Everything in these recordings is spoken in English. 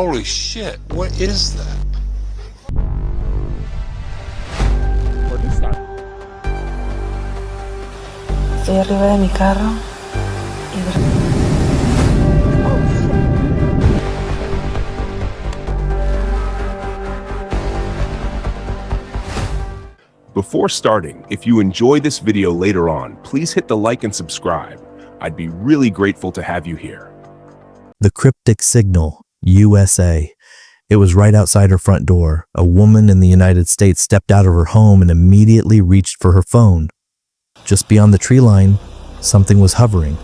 Holy shit, what is that? What is that? Estoy arriba de mi carro Before starting, if you enjoy this video later on, please hit the like and subscribe. I'd be really grateful to have you here. The cryptic signal, USA. It was right outside her front door. A woman in the United States stepped out of her home and immediately reached for her phone. Just beyond the tree line, something was hovering,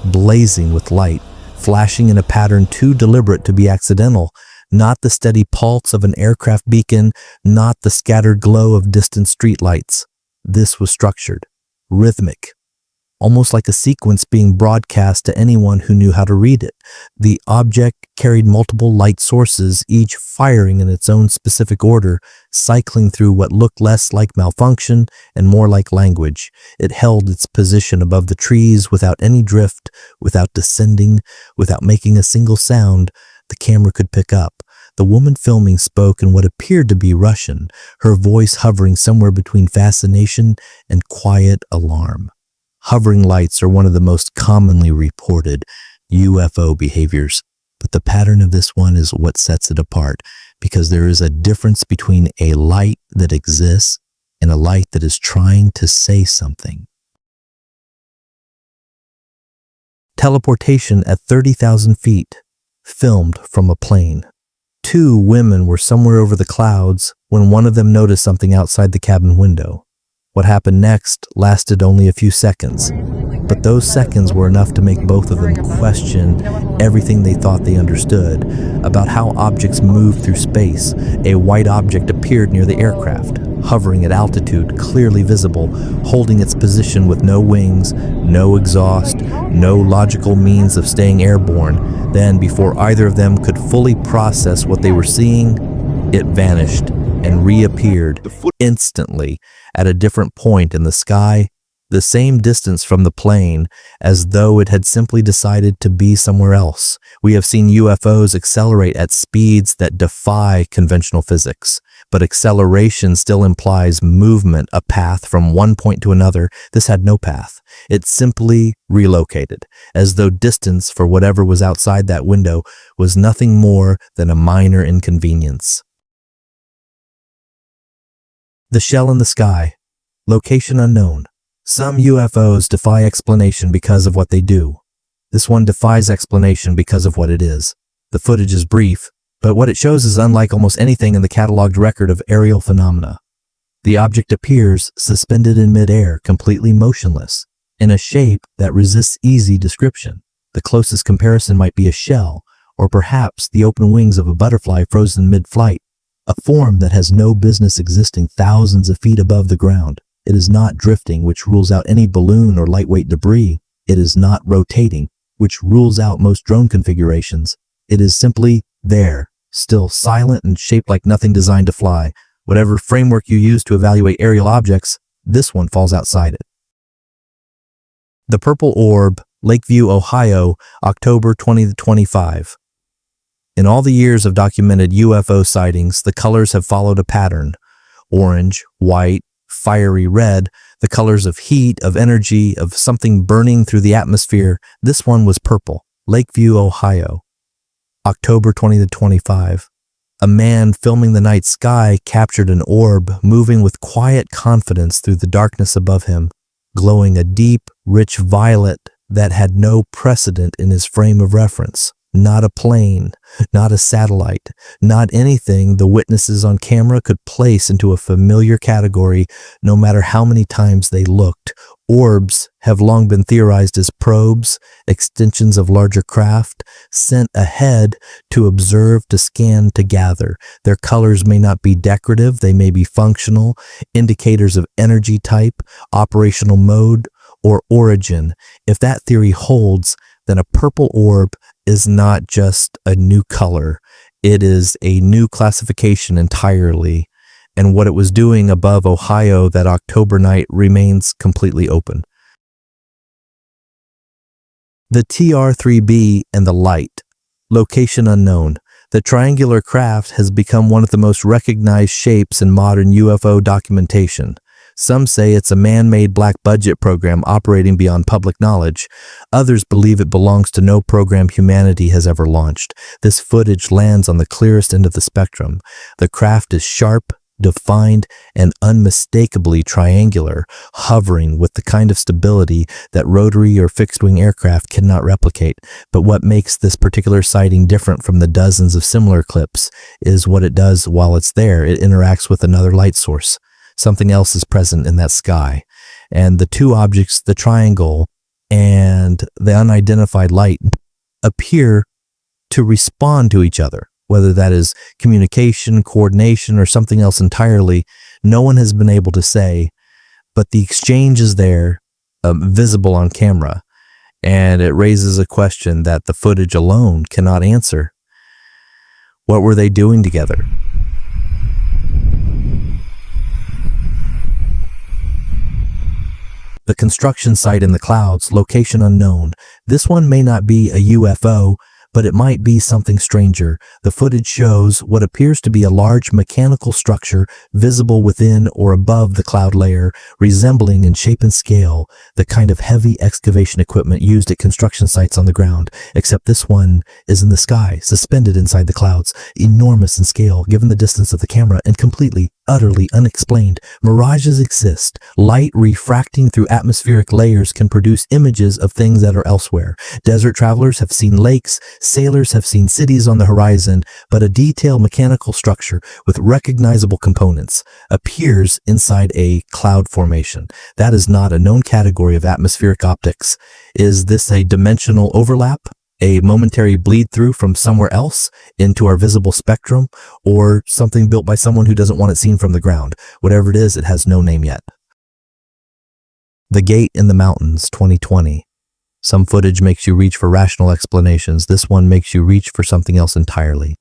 blazing with light, flashing in a pattern too deliberate to be accidental. Not the steady pulse of an aircraft beacon, not the scattered glow of distant streetlights. This was structured, rhythmic, almost like a sequence being broadcast to anyone who knew how to read it. The object carried multiple light sources, each firing in its own specific order, cycling through what looked less like malfunction and more like language. It held its position above the trees without any drift, without descending, without making a single sound the camera could pick up. The woman filming spoke in what appeared to be Russian, her voice hovering somewhere between fascination and quiet alarm. Hovering lights are one of the most commonly reported UFO behaviors, but the pattern of this one is what sets it apart, because there is a difference between a light that exists and a light that is trying to say something. Teleportation at 30,000 feet, filmed from a plane. Two women were somewhere over the clouds when one of them noticed something outside the cabin window. What happened next lasted only a few seconds, but those seconds were enough to make both of them question everything they thought they understood about how objects move through space. A white object appeared near the aircraft, hovering at altitude, clearly visible, holding its position with no wings, no exhaust, no logical means of staying airborne. Then, before either of them could fully process what they were seeing, it vanished and reappeared instantly at a different point in the sky, the same distance from the plane, as though it had simply decided to be somewhere else. We have seen UFOs accelerate at speeds that defy conventional physics, but acceleration still implies movement, a path from one point to another. This had no path. It simply relocated, as though distance for whatever was outside that window was nothing more than a minor inconvenience. The shell in the sky, location unknown. Some UFOs defy explanation because of what they do. This one defies explanation because of what it is. The footage is brief, but what it shows is unlike almost anything in the cataloged record of aerial phenomena. The object appears suspended in midair, completely motionless, in a shape that resists easy description. The closest comparison might be a shell, or perhaps the open wings of a butterfly frozen mid-flight. A form that has no business existing thousands of feet above the ground. It is not drifting, which rules out any balloon or lightweight debris. It is not rotating, which rules out most drone configurations. It is simply there, still silent and shaped like nothing designed to fly. Whatever framework you use to evaluate aerial objects, this one falls outside it. The Purple Orb, Lakeview, Ohio, October 2025. In all the years of documented UFO sightings, the colors have followed a pattern. Orange, white, fiery red, the colors of heat, of energy, of something burning through the atmosphere. This one was purple. Lakeview, Ohio, October 2025. A man filming the night sky captured an orb moving with quiet confidence through the darkness above him, glowing a deep, rich violet that had no precedent in his frame of reference. Not a plane, not a satellite, not anything the witnesses on camera could place into a familiar category, no matter how many times they looked. Orbs have long been theorized as probes, extensions of larger craft, sent ahead to observe, to scan, to gather. Their colors may not be decorative, they may be functional, indicators of energy type, operational mode, or origin. If that theory holds, then a purple orb is not just a new color, it is a new classification entirely, and what it was doing above Ohio that October night remains completely open. The TR-3B and the light, location unknown. The triangular craft has become one of the most recognized shapes in modern UFO documentation. Some say it's a man-made black budget program operating beyond public knowledge. Others believe it belongs to no program humanity has ever launched. This footage lands on the clearest end of the spectrum. The craft is sharp, defined, and unmistakably triangular, hovering with the kind of stability that rotary or fixed-wing aircraft cannot replicate. But what makes this particular sighting different from the dozens of similar clips is what it does while it's there. It interacts with another light source. Something else is present in that sky. And the two objects, the triangle and the unidentified light, appear to respond to each other. Whether that is communication, coordination, or something else entirely, no one has been able to say, but the exchange is there, visible on camera, and it raises a question that the footage alone cannot answer. What were they doing together? The construction site in the clouds, location unknown. This one may not be a UFO, but it might be something stranger. The footage shows what appears to be a large mechanical structure visible within or above the cloud layer, resembling in shape and scale the kind of heavy excavation equipment used at construction sites on the ground, except this one is in the sky, suspended inside the clouds, enormous in scale given the distance of the camera, and completely, utterly unexplained. Mirages exist. Light refracting through atmospheric layers can produce images of things that are elsewhere. Desert travelers have seen lakes, sailors have seen cities on the horizon, but a detailed mechanical structure with recognizable components appears inside a cloud formation. That is not a known category of atmospheric optics. Is this a dimensional overlap? A momentary bleed through from somewhere else into our visible spectrum, or something built by someone who doesn't want it seen from the ground? Whatever it is, it has no name yet. The Gate in the Mountains, 2020. Some footage makes you reach for rational explanations. This one makes you reach for something else entirely.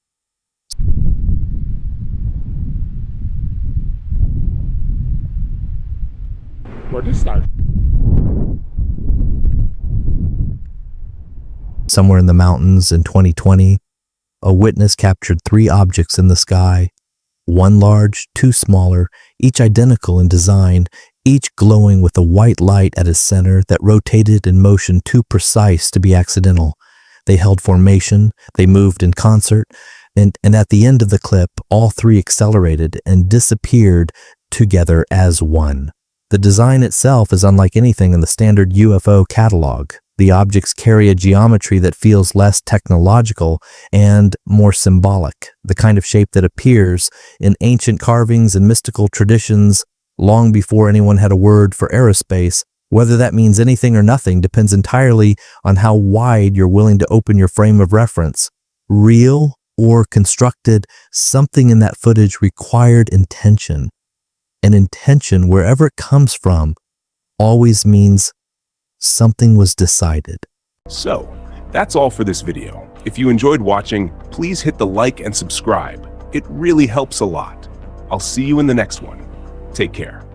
What is that? Somewhere in the mountains in 2020, a witness captured 3 objects in the sky, one large, 2 smaller, each identical in design, each glowing with a white light at its center that rotated in motion too precise to be accidental. They held formation, they moved in concert, and at the end of the clip, all 3 accelerated and disappeared together as one. The design itself is unlike anything in the standard UFO catalog. The objects carry a geometry that feels less technological and more symbolic, the kind of shape that appears in ancient carvings and mystical traditions long before anyone had a word for aerospace. Whether that means anything or nothing depends entirely on how wide you're willing to open your frame of reference. Real or constructed, something in that footage required intention. And intention, wherever it comes from, always means something was decided. So, that's all for this video. If you enjoyed watching, please hit the like and subscribe. It really helps a lot. I'll see you in the next one. Take care.